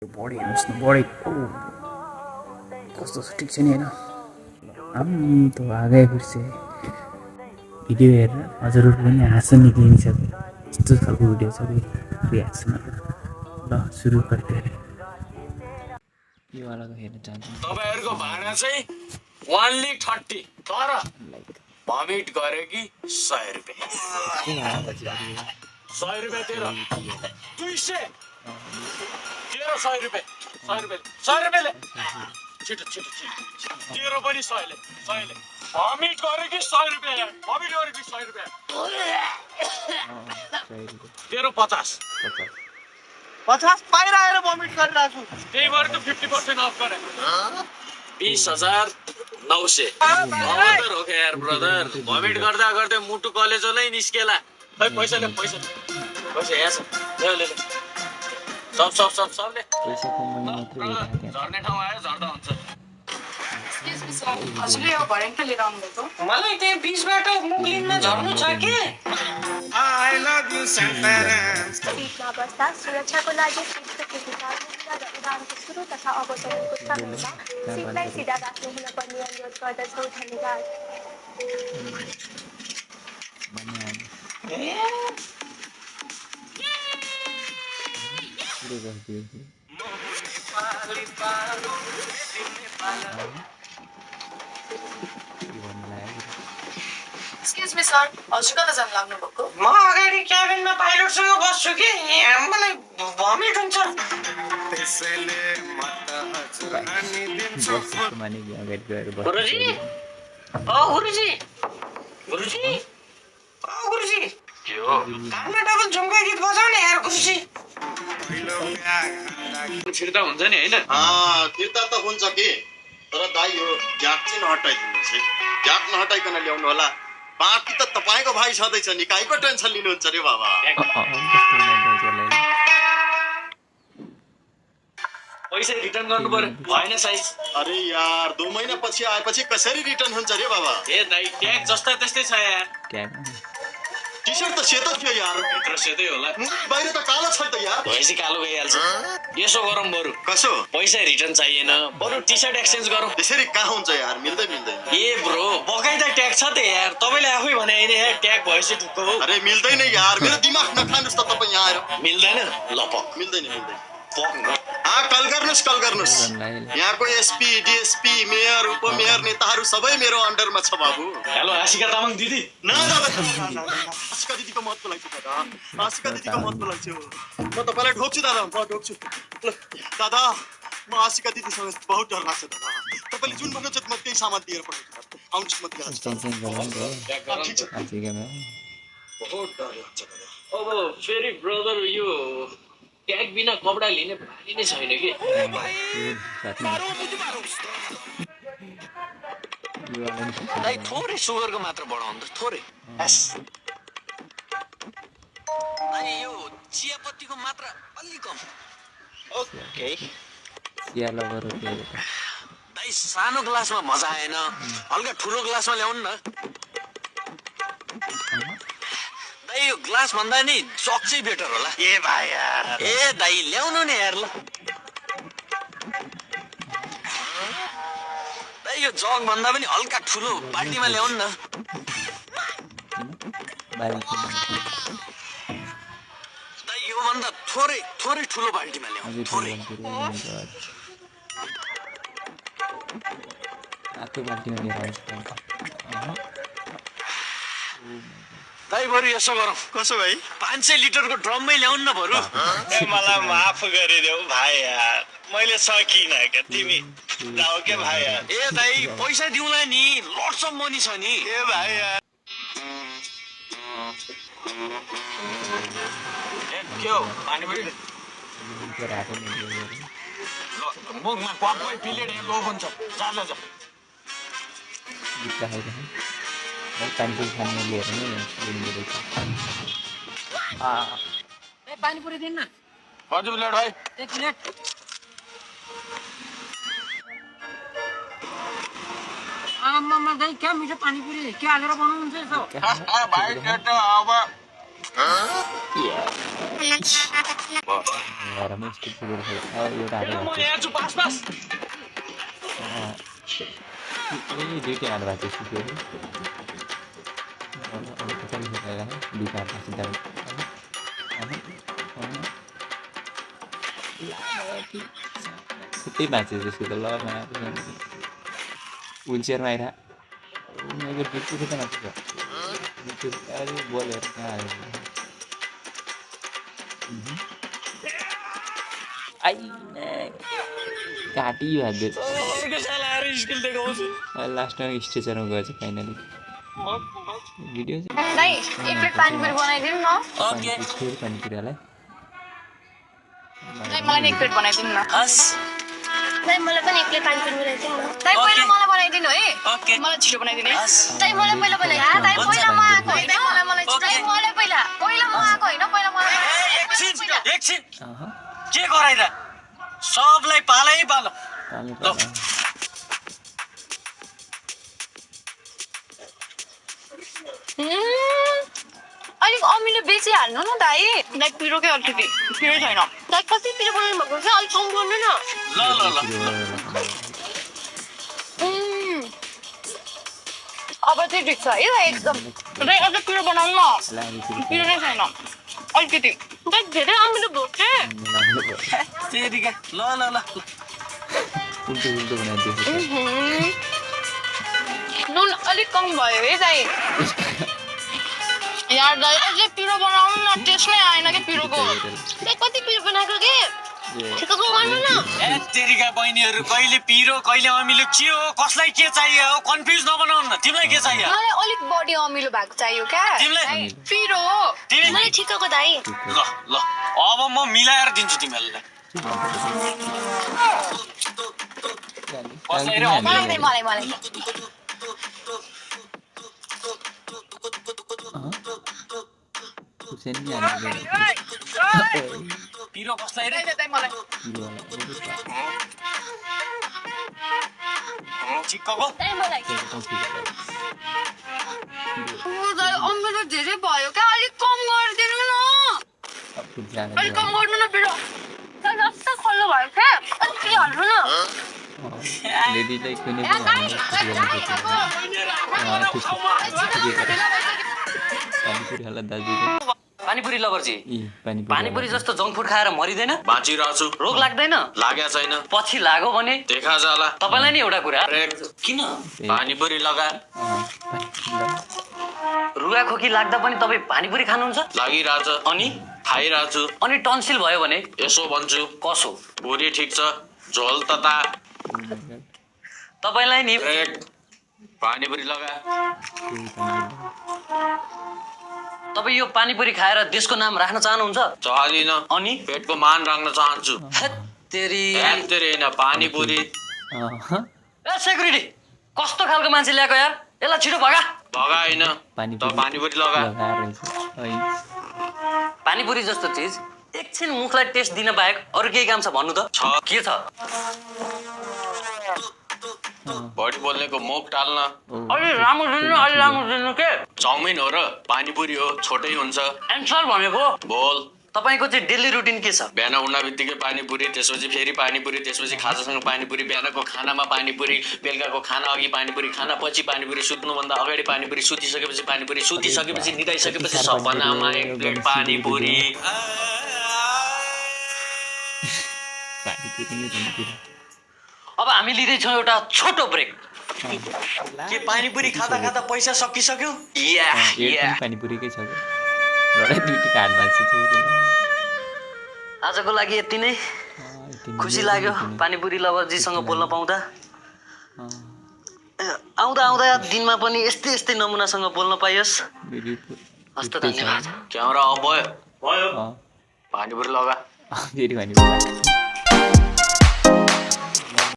Body हेर्नुहोस् न body कस्तो छ ठिक छ नि होइन आम्म त आगै बिर्से भिडियो हेरेर हजुरहरू पनि हाँस्न निक्लिन्छ यस्तो खालको भिडियो छ रियाक्सनहरू ल सुरु गर्दै यो वालाको हेर्न चाहन्छु तपाईहरुको भाडा चाहिँ 130 तर भमिट गरे कि 100 रुपैयाँ 100 रुपैयाँ तेरो 200 तेरो 100 रुपैयाँ 100 रुपैयाँ 100 रुपैयाँले छिटो छिटो छिटो तेरो पनि 100 ले 100 ले भमिट गरे कि 100 रुपैयाँ भमिट गरे कि 100 रुपैयाँ तेरो 50 50 बाहिर आएर भमिट गरिरहेको छु त्यही भएर त 50% अफ गरे 20,900 अब त रोके यार ब्रदर भमिट गर्दा गर्दै मुटु कलेजोलै निस्केला खै पैसा ले पैसा यहाँ छ ले ले सब ले पैसा कमाउनु मात्रै हो त्यहाँ झर्ने ठाउँ आयो झर्दा हुन्छ हजुरले यो भर्याङका लिएर आउनुभएको मलाई त्यहाँ बिचबाट मुगलिनमा झर्नु छ कि आई लभ यु सेन्टाराम सीटमा बस्दा सुरक्षाको लागि सीटको केही र उडानको सुरु तथा अवतरणको समयमा सीटलाई सिधा राख्नु हुन पर्ने अनुरोध गर्दछौँ धन्यवाद एक्सक्युज मी सर हजुर कता जान लाग्नु भएको म अगाडि क्याबिनमा पाइलटसँग बस्छु कि मलाई भमिट हुन्छ त्यसैले म त हजुर अनि दिन्छु माने अगाडि गएर गुरुजी गुरुजी गुरुजी के हो कानमा डबल झुम्का गीत बजाउने यार गुरुजी फिर्ता हुन्छ नि हैन फिर्ता त हुन्छ कि तर दाइ यो ज्याक चाहिँ नहटाइदिनुहोस् है ज्याक नहटाइकन ल्याउनु होला बाँकी त तपाईँको भाइ छँदैछ नि काहीको टेन्सन लिनुहुन्छ रे बाबा पैसा रिटर्न गर्नु पर्यो भएन साइज अरे यार 2 महिना पछि आएपछि कसरी रिटर्न हुन्छ रे बाबा ए दाइ ट्याग जस्ता त्यस्तै छ यार ट्याग टी सर्ट त सेतो थियो यार भित्र सेतै होला बाहिर त कालो छ त यार भएपछि कालो गइहाल्छ यसो गरौँ बरु कसो पैसा रिटर्न चाहिएन बरु टी सर्ट एक्सचेन्ज गरौँ त्यसरी कहाँ हुन्छ यार मिल्दैन ए ब्रो बकाइदा ट्याग छ त यार तपाईँले आफै भने हैन यार ट्याग भएपछि ढुक्क हो अरे मिल्दैन यार मेरो दिमाग नखानुस् त तपाईँ यहाँ आएर मिल्दैन लपक मिल्दैन पक कल गर्नुस् यहाँको एसपी डीएसपी मेयर उपमेयर नेताहरू सबै मेरो अन्डरमा छ बाबु हेलो आशिका तामाङ दिदी आशिका दिदीको महत्त्व लाग्छ दादा आशिका दिदीको महत्त्व लाग्छ म तपाईँलाई ढोक्छु दादा म ढोक्छु दादा म आशिका दिदीसँग बहुत डर लाग्छ दादा तपाईँले जुन भन्नुहुन्छ म त्यही सामान दिएर पठाउँछु आउनुहोस् म दिइहाल्छु बहुत डर लाग्छ अब फेरि ब्रदर यो ट्याग बिना कपडा लिने बानी नै छैन कि दाइ थोरै सुगरको मात्र बढाउनु त थोरै दाइ यो चियापत्तीको मात्र अलि कम ओके दाइ सानो ग्लासमा मजा आएन हल्का ठुलो ग्लासमा ल्याउनु न दाइ यो ग्लास भन्दा नि जग चाहिँ बेटर होला ए भाइ यार ए दाइ ल्याउनु नि यार ल दाइ यो जग भन्दा पनि हल्का ठुलो बाल्टीमा ल्याउनु न दाइ यो भन्दा थोरै ठुलो बाल्टीमा ल्याउनु थोरै दाइ बरु यसो गरौँ कसो भाइ 500 लिटरको ड्रममै ल्याउनु न बरु मलाई माफ गरिदेऊ भाइ यार मैले सकिन क्या तिमी जाऊ के भाइ यार ए दाइ पैसा दिउँला नि लट्स अफ मनी छ नि ए भाइ यार के हो पानी पनि मुखमा कपै प्लेट एक ओभन छ जा जा पानीपुरी दिन न हजुर प्लेट भाइ एक मिनट आमामा दाइ क्या मिठो पानीपुरी के हालेर बनाउनुहुन्छ यसो भाइ केटा अब घरमा स्कुल पुगेर एउटा हात म यहाँ छु पास पास दुईटै हात भएको सुक्यो दुईटा हात सिधा छुट्टै बाँचे जस्तो त ल विलचेयरमा आइरह मेरो बिटु त मान्छे अरे बोलेर कहाँ आयो आई घाँटी भाग्दैछ लास्टमा स्टेजरमा गएछ फाइनली भिडियो दाइ एक प्लेट पानीपुरी बनाइदिनु न फेरि पानीपुरीलाई दाइ मलाई एक प्लेट बनाइदिनु न हस् दाइ मलाई पनि एक प्लेट पानीपुरी बनाइदिनु न दाइ Okay. पहिला मलाई बनाइदिनु है ओके मलाई छिटो बनाइदिनु है हस् दाइ मलाई पहिला बनाइदिनु दाइ पहिला म आएको होइन मलाई दाइ मलाई पहिला म आएको होइन पहिला मलाई एकछिन के गराइरा सबलाई पालै पाल अलिक अमिलो बेसी हाल्नु न दाइ दाइ पिरोकै अलिकति पिरो छैन दाइ कति पिरो बनाउनु भएको छ अलिक कम गर्नु न ल ल ल अब चाहिँ ठिक छ है दाइ एकदम दाइ अझ पिरो बनाउनु न पिरो नै छैन अलिकति दाइ धेरै अमिलो भयो के तेरिका ल ल ल उल्टो उल्टो बनाइदिएको नुन अलिक कम भयो है दाइ यार दाइ अझै पिरो बनाउनु न टेस्ट नै आएन कि पिरोको दाइ कति पिरो बनाएको के ठिकको गर्नु न ए तेरिका बहिनीहरु कहिले पिरो कहिले अमिलो के हो कसलाई के चाहियो हो कन्फ्युज नबनाउनु न तिमीलाई के चाहियो मलाई अलिक बढी अमिलो भएको चाहियो क्या तिमीलाई पिरो तिमी मलाई ठिकको दाइ ल ल अब म मिलाएर दिन्छु तिमीहरूलाई कसलाई रे मलाई दाइ मलाई पिरो कसलाई रे दाइ मलाई चिक्कको दाइ मलाई दाइ अमिलो धेरै भयो क्या अलिक कम गरिदिनु न अलिक कम गर्नु न पिरो दाइ जस्तो खल्लो भयो क्या अलिक के हाल्नु न लेडीलाई कुनै पानीपुरीहरूलाई दाजुको पानीपुरी लभरजी पानीपुरी पानीपुरी जस्तो जङ्क फुड खाएर मरिदैन बाँचिरहेको छु रोग लाग्दैन लागेको छैन पछि लाग्यो भने देखा जाला तपाईलाई नि एउटा कुरा अरे किन पानीपुरी लगा रुगा खोकी लाग्दा पनि तपाईँ पानीपुरी खानुहुन्छ लागिरहेछ अनि खाइरहेको छु अनि टन्सिल भयो भने यसो भन्छु कसो भुँडी ठिक छ झोल तता तपाईलाई नि ब्रेक पानीपुरी लगा तपाईँ यो पानीपुरी खाएर देशको नाम राख्न चाहनुहुन्छ चाहदिन अनि पेटको मान राख्न चाहन्छु हेत तेरी तेरे होइन पानीपुरी ए सेक्युरिटी कस्तो खालको मान्छे ल्याएको यार यसलाई छिटो भगा भगा होइन त पानीपुरी लगा पानीपुरी जस्तो चिज एकछिन मुखलाई टेस्ट दिन बाहेक अरू केही काम छ भन्नु त के छ बढी बोल्नेको मुख टाल्न अलि लामो दिनु के चाउमिन हो र पानीपुरी हो छोटै हुन्छ एन्सर भनेको बोल तपाईको चाहिँ डेली रुटिन के छ बिहान उठ्न बित्तिकै पानीपुरी त्यसपछि फेरि पानीपुरी त्यसपछि खाजासँग पानीपुरी बिहानको खानामा पानीपुरी बेलुकाको खाना अघि पानीपुरी खाना पछि पानीपुरी सुत्नुभन्दा अगाडि पानीपुरी सुतिसकेपछि पानीपुरी सुतिसकेपछि निदाइसकेपछि सपनामा एक प्लेट पानीपुरी अब हामी लिँदैछौँ एउटा छोटो ब्रेक के पानीपुरी खाँदा खाँदा पैसा सकिसक्यो पानीपुरीकै छ आजको लागि यति नै खुसी लाग्यो पानीपुरी लभरजीसँग बोल्न पाउँदा आउँदा आउँदा दिनमा पनि यस्तै यस्तै नमुनासँग बोल्न पाइयोस् हस्त धन्यवाद क्यामेरा अफ भयो पानीपुरी लगा फेरि